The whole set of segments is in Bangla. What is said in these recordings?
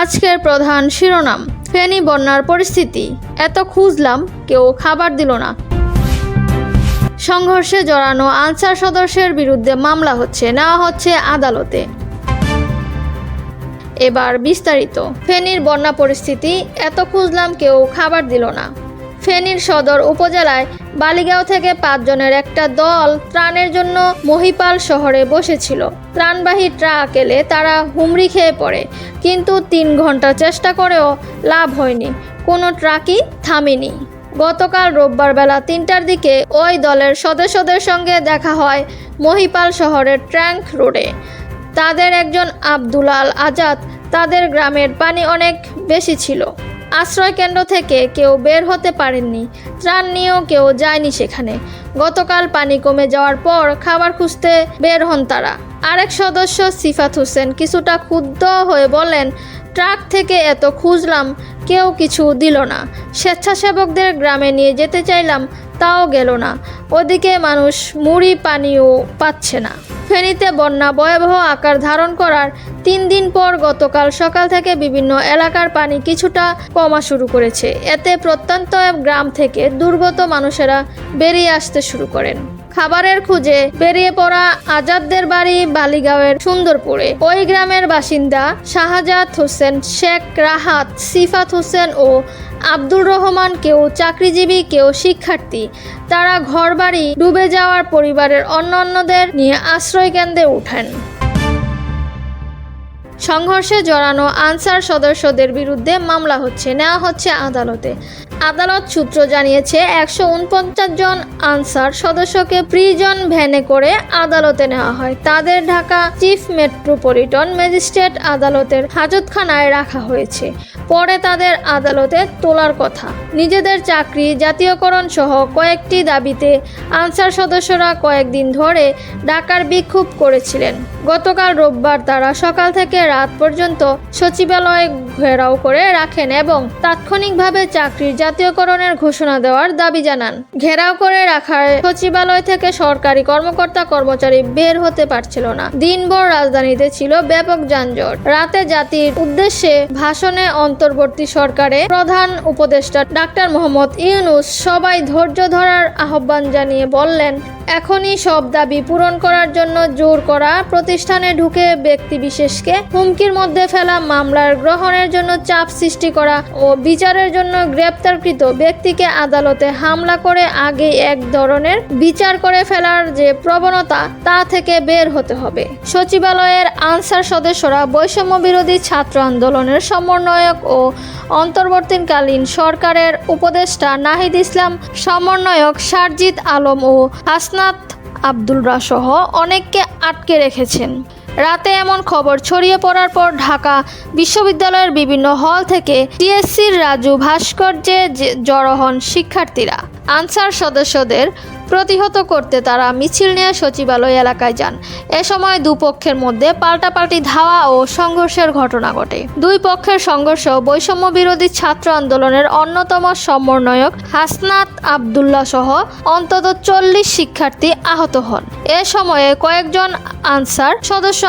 আজকের প্রধান শিরোনাম, ফেনী বন্যার পরিস্থিতি, এত খুঁজলাম কেউ খাবার দিল না। সংঘর্ষে জড়ানো আনসার সদস্যের বিরুদ্ধে মামলা নেওয়া হচ্ছে আদালতে। এবার বিস্তারিত। ফেনীর বন্যা পরিস্থিতি, এত খুঁজলাম কেউ খাবার দিল না। ফেনীর সদর উপজেলায় বালিগাঁও থেকে 5 জনের একটা দল ত্রাণের জন্য মহিপাল শহরে বসেছিল। ত্রাণবাহী ট্রাক এলে তারা হুমড়ি খেয়ে পড়ে, কিন্তু 3 ঘন্টা চেষ্টা করেও লাভ হয়নি, কোনো ট্রাকই থামেনি। গতকাল রোববার বেলা 3টার দিকে ওই দলের সদস্যদের সঙ্গে দেখা হয় মহিপাল শহরের ট্যাঙ্ক রোডে। তাদের একজন আব্দুল আল আজাদ, তাদের গ্রামের পানি অনেক বেশি ছিল, আশ্রয় কেন্দ্র থেকে কেউ বের হতে পারেননি, ত্রাণ নিয়েও কেউ যায়নি সেখানে। গতকাল পানি কমে যাওয়ার পর খাবার খুঁজতে বের হন তারা। আরেক সদস্য সিফাত হোসেন কিছুটা ক্ষুব্ধ হয়ে বলেন, ট্রাক থেকে এত খুঁজলাম কেউ কিছু দিল না, স্বেচ্ছাসেবকদের গ্রামে নিয়ে যেতে চাইলাম তাও গেল না, ওদিকে মানুষ মুড়ি পানিও পাচ্ছে না। ফেনীতে বন্যা ভয়াবহ আকার ধারণ করার 3 দিন পর গতকাল সকাল থেকে বিভিন্ন এলাকার পানি কিছুটা কমা শুরু করেছে। এতে প্রত্যন্ত গ্রাম থেকে দুর্গত মানুষেরা বেরিয়ে আসতে শুরু করেন। খাবারের খুঁজে বেরিয়ে পড়া আজাদদের বাড়ি বালিগাঁওয়ের সুন্দরপুরে। ওই গ্রামের বাসিন্দা শাহজাদ হোসেন, শেখ রাহাত, সিফাত হোসেন ও আব্দুর রহমান, কেউ চাকরিজীবী কেউ শিক্ষার্থী। তারা ঘরবাড়ি ডুবে যাওয়ার পরিবারের অন্যান্যদের নিয়ে আশ্রয় কেন্দ্রে ওঠেন। সংঘর্ষে জড়ানো আনসার সদস্যদের বিরুদ্ধে মামলা নেওয়া হচ্ছে আদালতে। আদালত সূত্র জানিয়েছে, 149 জন আনসার সদস্যকে প্রিজন ভ্যানে করে আদালতে নেওয়া হয়। তাদের ঢাকা চিফ মেট্রোপলিটন ম্যাজিস্ট্রেট আদালতের হাজতখানায় রাখা হয়েছে। পরে তাদের আদালতে তোলার কথা। নিজেদের চাকরি জাতীয়করণ সহ কয়েকটি দাবিতে আনসার সদস্যরা কয়েকদিন ধরে ঢাকার বিক্ষোভ করেছিলেন। গতকাল রোববার তারা সকাল থেকে রাত পর্যন্ত সচিবালয় ঘেরাও করে রাখেন এবং তাৎক্ষণিকভাবে চাকরির জাতীয়করণের ঘোষণা দেওয়ার দাবি জানান। ঘেরাও করে রাখায় সচিবালয় থেকে সরকারি কর্মকর্তা কর্মচারী বের হতে পারছিল না। দিনভর রাজধানীতে ছিল ব্যাপক যানজট। রাতে জাতির উদ্দেশ্যে ভাষণে অন্তর্বর্তী সরকারের প্রধান উপদেষ্টা ডাক্তার মোহাম্মদ ইউনূস সবাই ধৈর্য ধরার আহ্বান জানিয়ে বললেন, এখনই সব দাবি পূরণ করার জন্য জোর করা, প্রতিষ্ঠানে ঢুকে ব্যক্তিবিশেষকে হুমকির মধ্যে ফেলা, মামলার গ্রহণের জন্য চাপ সৃষ্টি করা ও বিচারের জন্য গ্রেপ্তারকৃত ব্যক্তিকে আদালতে হামলা করে আগে এক ধরনের বিচার করে ফেলার যে প্রবণতা, তা থেকে বের হতে হবে। সচিবালয়ের আনসার সদস্যরা বৈষম্য বিরোধী ছাত্র আন্দোলনের সমন্বয়ক ও অন্তর্বর্তীকালীন সরকারের উপদেষ্টা নাহিদ ইসলাম, সমন্বয়ক সারজিদ আলম ও হাসনাত আব্দুল্লাহ সহ অনেককে আটকে রেখেছেন। রাতে এমন খবর ছড়িয়ে পড়ার পর ঢাকা বিশ্ববিদ্যালয়ের বিভিন্ন হল থেকে টিএসসির রাজু ভাস্কর্যে জড়ো হন শিক্ষার্থীরা। আনসার সদস্যদের প্রতিহত করতে তারা মিছিল নিয়ে সচিবালয় এলাকায় যান। এ সময় দুপক্ষের মধ্যে পাল্টাপাল্টি ধাওয়া ও সংঘর্ষের ঘটনা ঘটে। দুই পক্ষের সংঘর্ষ বৈষম্য বিরোধী ছাত্র আন্দোলনের অন্যতম সমন্বয়ক হাসনাত আব্দুল্লাহ সহ অন্তত 40 শিক্ষার্থী আহত হন। এ সময়ে কয়েকজন আনসার সদস্য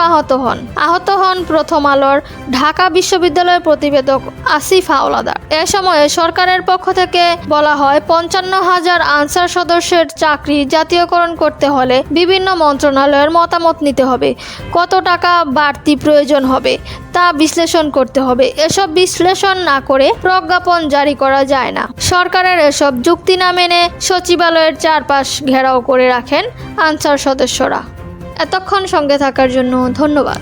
আহত হন প্রথম আলোর ঢাকা বিশ্ববিদ্যালয়ের প্রতিবেদক আসিফ হাওলাদার। এ সময়ে সরকারের পক্ষ থেকে বলা হয়, 55,000 আনসার সদস্যের চাকরি জাতীয়করণ করতে হলে বিভিন্ন মন্ত্রণালয়ের মতামত নিতে হবে, কত টাকা বাড়তি প্রয়োজন হবে তা বিশ্লেষণ করতে হবে। এসব বিশ্লেষণ না করে প্রজ্ঞাপন জারি করা যায় না। সরকারের এসব যুক্তি না মেনে সচিবালয়ের চারপাশ ঘেরাও করে রাখেন আনসার সদস্যরা। এতক্ষণ সঙ্গে থাকার জন্য ধন্যবাদ।